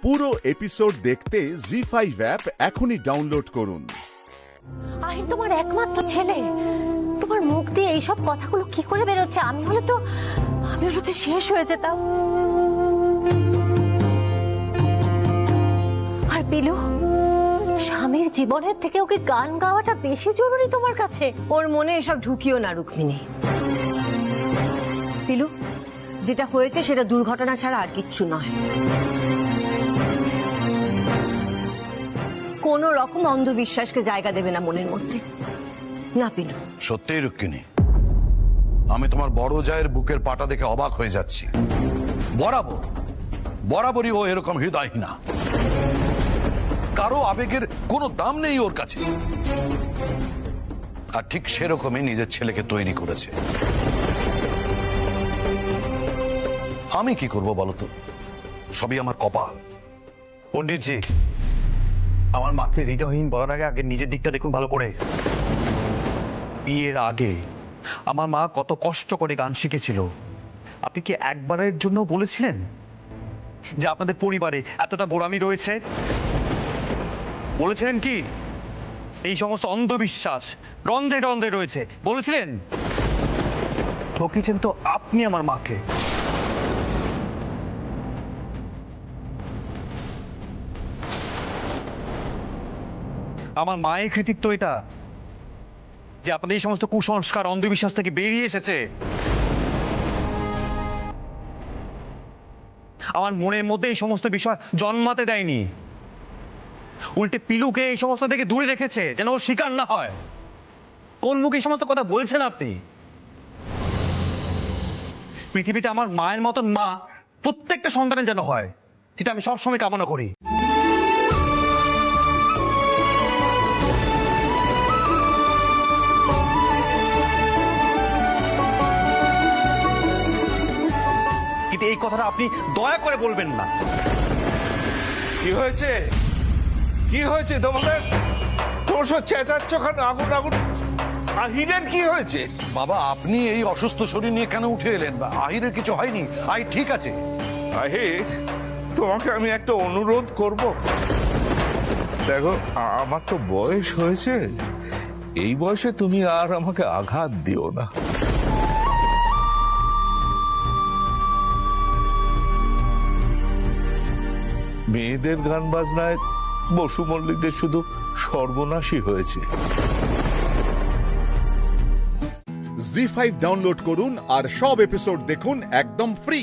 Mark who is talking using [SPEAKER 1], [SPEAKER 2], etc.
[SPEAKER 1] পুরো এপিসোড দেখতে জি5 অ্যাপ এখনই ডাউনলোড করুন।
[SPEAKER 2] আহির তোমার একমাত্র ছেলে, তোমার মুখ দিয়ে এইসব কথাগুলো কি করে বেরোচ্ছে? আমি হলে তো শেষ হয়ে যেতাম। আর পিলু, স্বামীর জীবনের থেকে ওকে গান গাওয়াটা বেশি জরুরি তোমার কাছে?
[SPEAKER 3] ওর মনে এসব ঢুকিও না রুক্মিণী। পিলু, যেটা হয়েছে সেটা দুর্ঘটনা ছাড়া আর কিচ্ছু নয়। কোন রকম অন্ধবিশ্বাসকে জায়গা দেবে না মনের মধ্যে, না পিলু?
[SPEAKER 4] সত্যি রুক্মিণী, আমি তোমার বড় জায়ের বুকের পাটা দেখে অবাক হয়ে যাচ্ছি। বরাবরই ও এরকম হৃদয়হীনা, কারো আবেগের কোনো দাম নেই ওর কাছে। আর ঠিক সেরকমই নিজের ছেলেকে তৈরি করেছে। আমি কি করব বলতো? সবই আমার কপাল।
[SPEAKER 5] পণ্ডিতজি, আমার মাকে হৃদয়হীন বলার আগে নিজের দিকটা দেখুন ভালো করে। বিয়ের আগে আমার মা কত কষ্ট করে গান শিখেছিল। আপনি কি একবারের জন্য বলেছিলেন যে আপনাদের পরিবারে এতটা গোড়ামি রয়েছে? বলেছিলেন কি এই সমস্ত অন্ধবিশ্বাস রন্ধ্রে রন্ধ্রে রয়েছে? বলেছিলেন? ঠকিয়েছেন তো আপনি আমার মাকে। আমার মায়ের কৃতিত্ব এটা যে আপনাদের এই সমস্ত কুসংস্কার অন্ধবিশ্বাস থেকে বেরিয়ে এসেছে। আমার মনের মধ্যে এই সমস্ত বিষয় জন্মাতে দেয়নি, উল্টে পিলুকে এই সমস্ত থেকে দূরে রেখেছে যেন ওর শিকার না হয়। কোন মুখে এই সমস্ত কথা বলছেন আপনি? পৃথিবীতে আমার মায়ের মতন মা প্রত্যেকটা সন্তানের যেন হয়, যেটা আমি সবসময় কামনা করি। কিন্তু এই কথাটা আপনি দয়া করে বলবেন না।
[SPEAKER 6] কি হয়েছে? কি হয়েছে তোমাদের? তোমার সব চেঁচাচ্ছ কেন? আগুন আগুন। আহিরের কি হয়েছে?
[SPEAKER 4] বাবা, আপনি এই অসুস্থ শরীর নিয়ে কেন উঠে এলেন? আহিরের কিছু হয়নি, আই ঠিক আছে।
[SPEAKER 6] আহির, তোমাকে আমি একটা অনুরোধ করব। দেখো, আমার তো বয়স হয়েছে, এই বয়সে তুমি আর আমাকে আঘাত দিও না। মেয়েদের গান বাজনায় বসু মল্লিকদের শুধু সর্বনাশই হয়েছে।
[SPEAKER 1] জি5 ডাউনলোড করুন আর সব এপিসোড দেখুন একদম ফ্রি।